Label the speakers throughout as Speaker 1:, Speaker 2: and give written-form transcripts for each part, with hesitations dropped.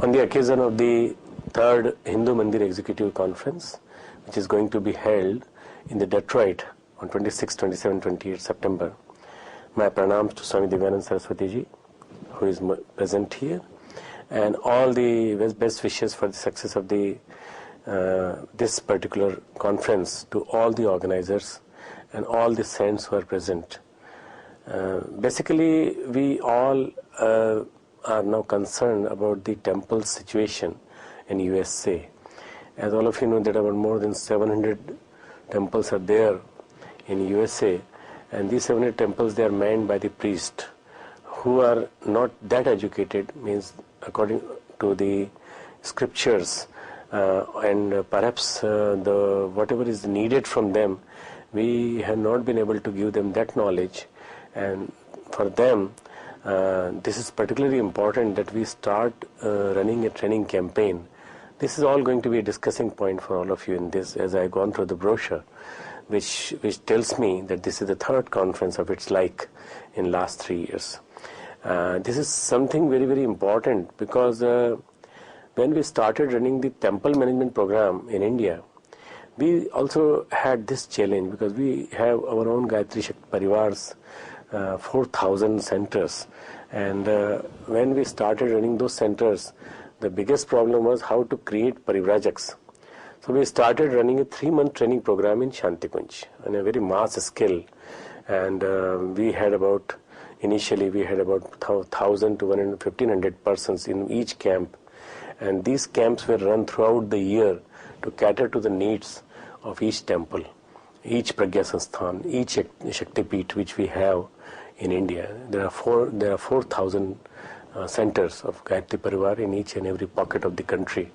Speaker 1: on the occasion of the 3rd Hindu Mandir Executive Conference, which is going to be held in the Detroit on 26, 27, 28 September. My pranams to Swami Divyanand Saraswati ji, who is present here, and all the best wishes for the success of the this particular conference to all the organizers and all the saints who are present. Basically, we all are now concerned about the temple situation in USA. As all of you know, that about more than 700 temples are there in USA, and these 700 temples, they are manned by the priests who are not that educated, means according to the scriptures, and perhaps the whatever is needed from them, we have not been able to give them that knowledge. And for them, this is particularly important that we start running a training campaign. This is all going to be a discussing point for all of you in this, as I have gone through the brochure, which tells me that this is the 3rd conference of its like in last 3 years. This is something very, very important, because when we started running the temple management program in India, we also had this challenge, because we have our own Gayatri Pariwars, 4,000 centers, and when we started running those centers, the biggest problem was how to create parivrajaks. So we started running a 3-month training program in Shantikunj on a very mass scale, and initially we had about 1,000 to 1,500 persons in each camp, and these camps were run throughout the year to cater to the needs of each temple, each Pragya Sansthan, each Shaktipeeth which we have in India. There are 4,000 centers of Gayatri Parivar in each and every pocket of the country.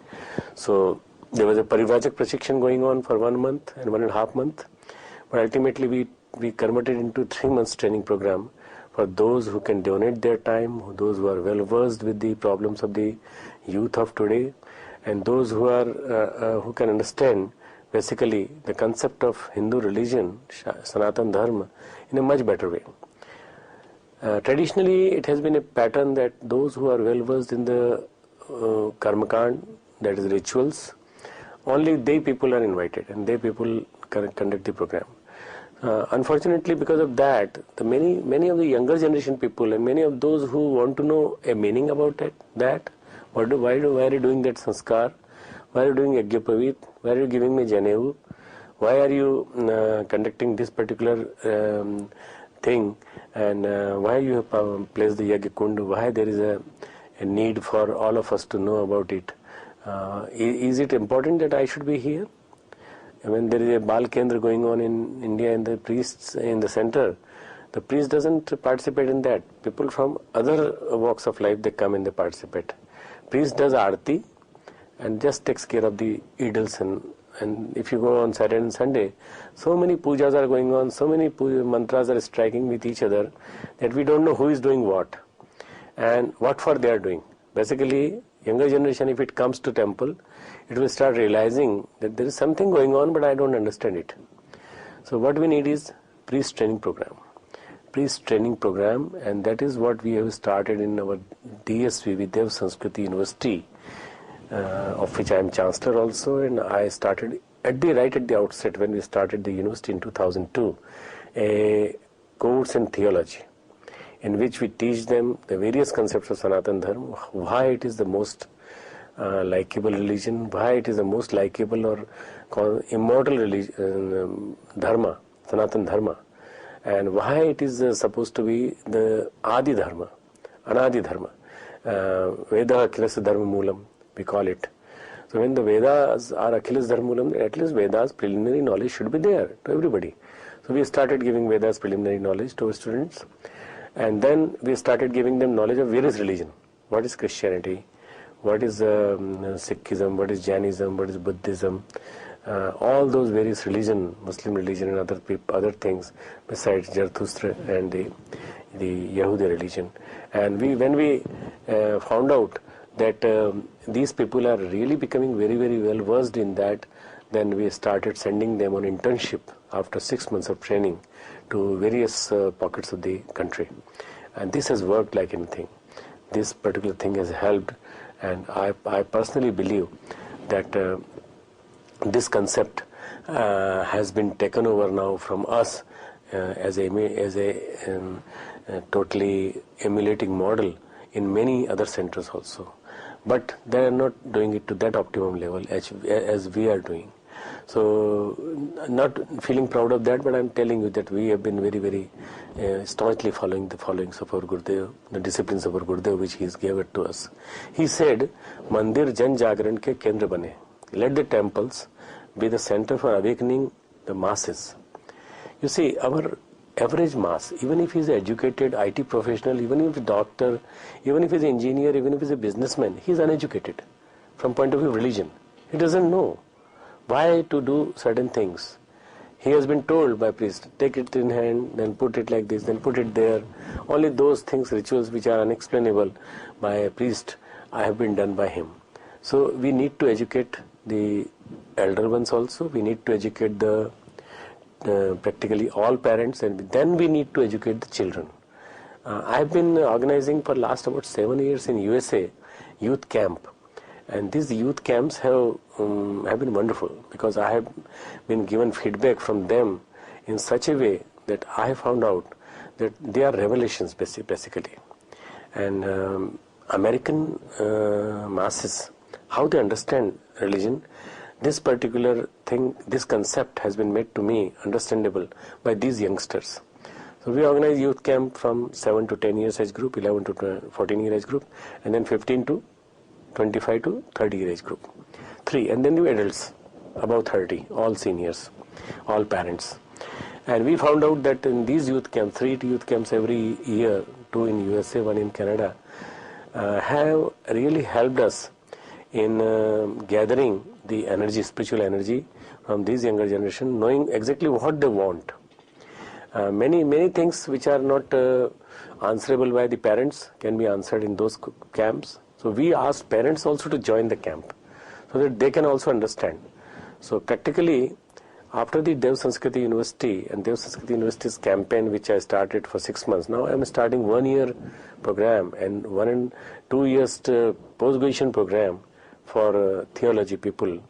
Speaker 1: So there was a Parivrajak Prashikshan going on for 1 month and 1.5 months, but ultimately we converted into 3 months training program for those who can donate their time, those who are well versed with the problems of the youth of today, and those who can understand basically the concept of Hindu religion, Sanatan Dharma, in a much better way. Traditionally, it has been a pattern that those who are well versed in the karmakand, that is rituals, only they people are invited, and they people conduct the program. Unfortunately, because of that, many of the younger generation people and many of those who want to know a meaning about why are you doing that sanskar, why are you doing yajñapavit, why are you giving me janevu, why are you conducting this particular thing, and why you have placed the yajna kund, why there is a need for all of us to know about it. Is it important that I should be here? When there is a Bal Kendra going on in India and the priests in the center, the priest doesn't participate in that. People from other walks of life, they come and they participate. Priest does arti and just takes care of the idols, and if you go on Saturday and Sunday, so many pujas are going on, so many mantras are striking with each other that we don't know who is doing what and what for they are doing. Basically, younger generation, if it comes to temple, it will start realizing that there is something going on, but I don't understand it. So what we need is priest training program. Priest training program, and that is what we have started in our D.S.V.V. Sanskriti University, of which I am Chancellor also, and I started right at the outset when we started the university in 2002, a course in theology, in which we teach them the various concepts of Sanatan Dharma, why it is the most likable religion, why it is the most likable or immortal religion, Dharma, Sanatan Dharma, and why it is supposed to be the Adi Dharma, Anadi Dharma, Veda Akhilas Dharma Moolam, we call it. So when the Vedas are Akhilas Dharma Moolam, at least Vedas preliminary knowledge should be there to everybody. So we started giving Vedas preliminary knowledge to our students, and then we started giving them knowledge of various religions. What is Christianity? What is Sikhism? What is Jainism? What is Buddhism? All those various religion, Muslim religion and other things besides Zarathustra and the Yahudi religion. And when we found out that these people are really becoming very, very well versed in that, then we started sending them on internship after 6 months of training to various pockets of the country. And this has worked like anything. This particular thing has helped, And I personally believe that this concept has been taken over now from us as a totally emulating model in many other centers also. But they are not doing it to that optimum level as we are doing. So, not feeling proud of that, but I'm telling you that we have been very, very staunchly following the followings of our Gurudev, the disciplines of our Gurudev, which he gave it to us. He said, Mandir Jan Jagran ke Kendra bane. Let the temples be the center for awakening the masses. You see, our average mass, even if he's an educated IT professional, even if he's a doctor, even if he's an engineer, even if he's a businessman, he's uneducated from point of view of religion. He doesn't know why to do certain things. He has been told by priest, take it in hand, then put it like this, then put it there. Only those things, rituals which are unexplainable by a priest, have been done by him. So we need to educate the elder ones also. We need to educate the practically all parents, and then we need to educate the children. I have been organizing for last about 7 years in USA youth camp. And these youth camps have been wonderful, because I have been given feedback from them in such a way that I found out that they are revelations basically. And American masses, how they understand religion, this particular thing, this concept has been made to me understandable by these youngsters. So we organize youth camp from 7 to 10 years age group, 11 to 14 year age group, and then 15 to 25 to 30 year age group. 3, and then the adults above 30, all seniors, all parents. And we found out that in these youth camps, 3 youth camps every year, 2 in USA, 1 in Canada, have really helped us in gathering the energy, spiritual energy from these younger generation, knowing exactly what they want. Many things which are not answerable by the parents can be answered in those camps. So we asked parents also to join the camp so that they can also understand. So practically, after the Dev Sanskriti University and Dev Sanskriti University's campaign, which I started for 6 months, now I am starting 1 year program and 1 and 2 years post-graduation program for theology people,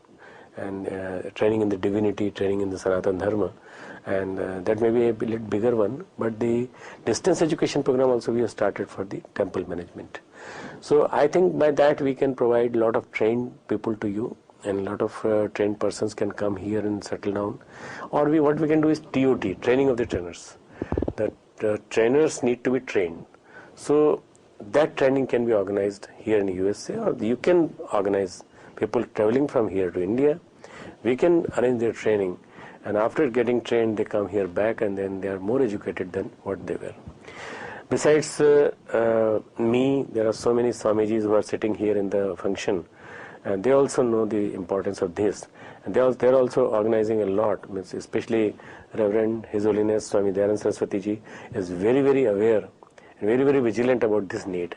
Speaker 1: and training in the divinity, training in the Sanatan Dharma, and that may be a little bigger one, but the distance education program also we have started for the temple management. So I think by that we can provide a lot of trained people to you, and a lot of trained persons can come here and settle down. Or what we can do is TOT, training of the trainers. The trainers need to be trained. So that training can be organized here in USA, or you can organize people traveling from here to India. We can arrange their training, and after getting trained they come here back, and then they are more educated than what they were. Besides me, there are so many Swamijis who are sitting here in the function, and they also know the importance of this, and they are also organizing a lot, especially Reverend His Holiness Swami Dayanand Saraswati Ji is very, very aware and very, very vigilant about this need,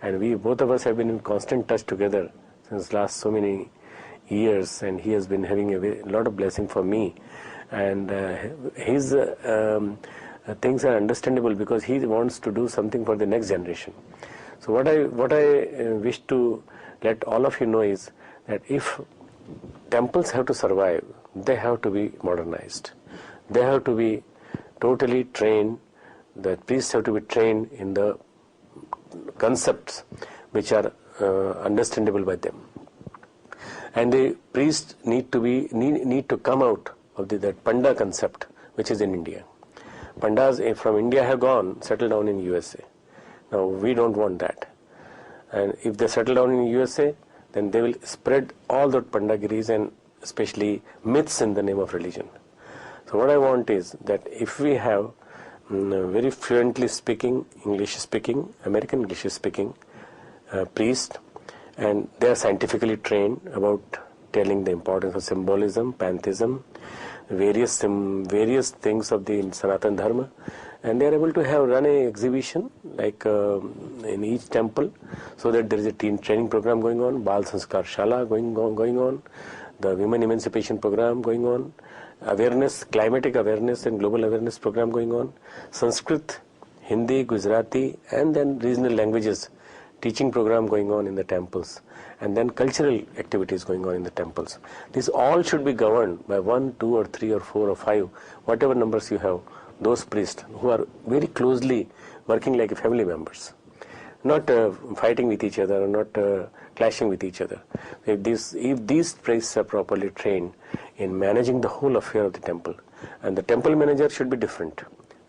Speaker 1: and we both of us have been in constant touch together since last so many years, and he has been having a lot of blessing for me, and his things are understandable because he wants to do something for the next generation. So what I wish to let all of you know is that if temples have to survive, they have to be modernized. They have to be totally trained. The priests have to be trained in the concepts which are understandable by them. And the priests need to come out of that Panda concept which is in India. Pandas from India have gone, settled down in USA. Now we don't want that. And if they settle down in USA, then they will spread all that Pandagiris and especially myths in the name of religion. So what I want is that if we have very fluently speaking, English speaking, American English speaking priests, and they are scientifically trained about telling the importance of symbolism, pantheism, various things of the Sanatan Dharma, and they are able to run an exhibition like in each temple, so that there is a teen training program going on, Bal Sanskar Shala going on, the women emancipation program going on, awareness, climatic awareness and global awareness program going on, Sanskrit, Hindi, Gujarati, and then regional languages teaching program going on in the temples, and then cultural activities going on in the temples. This all should be governed by 1, 2 or 3 or 4 or 5, whatever numbers you have, those priests who are very closely working like family members, not fighting with each other, not clashing with each other. If these priests are properly trained in managing the whole affair of the temple, and the temple manager should be different,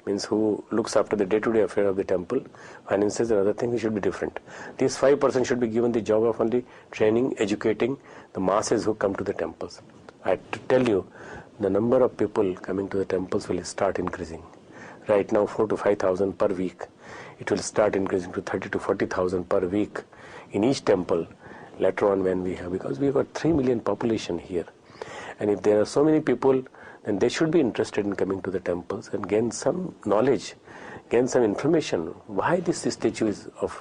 Speaker 1: means who looks after the day-to-day affair of the temple, finances and other things should be different. These 5% should be given the job of only training, educating the masses who come to the temples. I tell you, the number of people coming to the temples will start increasing. Right now 4,000 to 5,000 per week. It will start increasing to 30,000 to 40,000 per week in each temple later on, when we have, because we have got 3 million population here. And if there are so many people, then they should be interested in coming to the temples and gain some knowledge, gain some information. Why this statue of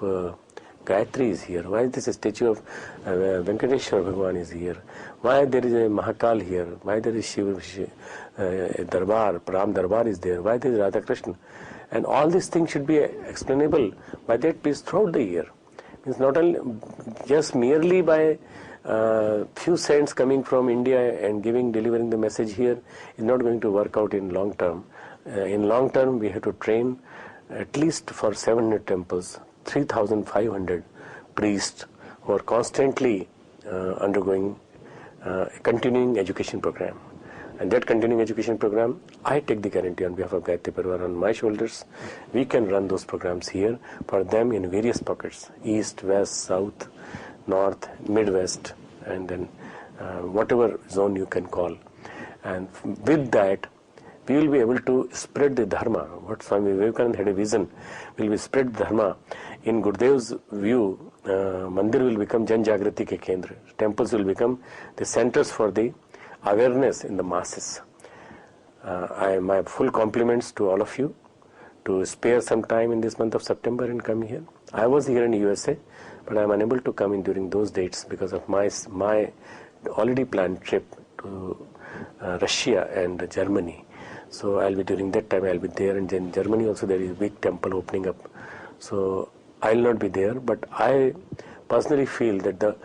Speaker 1: Gayatri is here? Why this statue of Venkateshwar Bhagwan is here? Why there is a Mahakal here? Why there is Shiv Darbar, Ram Darbar is there? Why there is Radha Krishna? And all these things should be explainable by that piece throughout the year. It's not only just merely by few saints coming from India and delivering the message here is not going to work out in long term. In long term, we have to train at least for 700 temples, 3,500 priests who are constantly undergoing a continuing education program. And that continuing education program, I take the guarantee on behalf of Gayatri Pariwar on my shoulders. We can run those programs here for them in various pockets, east, west, south, north, midwest, and then whatever zone you can call. And with that, we will be able to spread the dharma. What Swami Vivekananda had a vision, will be spread dharma. In Gurudev's view, mandir will become Jan Jagrati ke kendra. Temples will become the centers for the awareness in the masses. My full compliments to all of you to spare some time in this month of September and come here. I was here in USA, but I am unable to come in during those dates because of my already planned trip to Russia and Germany. So I'll be during that time I'll be there, and in Germany also there is a big temple opening up. So I'll not be there, but I personally feel that the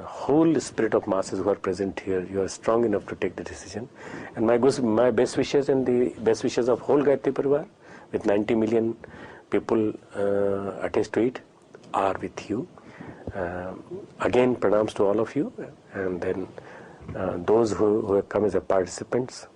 Speaker 1: whole spirit of masses who are present here, you are strong enough to take the decision. And my best wishes and the best wishes of whole Gayatri Pariwar, with 90 million people attached to it, are with you. Again, pranams to all of you, and then those who have come as a participants,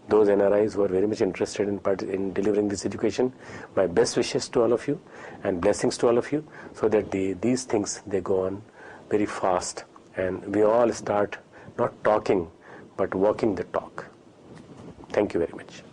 Speaker 1: those NRIs who are very much interested in delivering this education, my best wishes to all of you and blessings to all of you, so that these things, they go on very fast and we all start not talking but walking the talk. Thank you very much.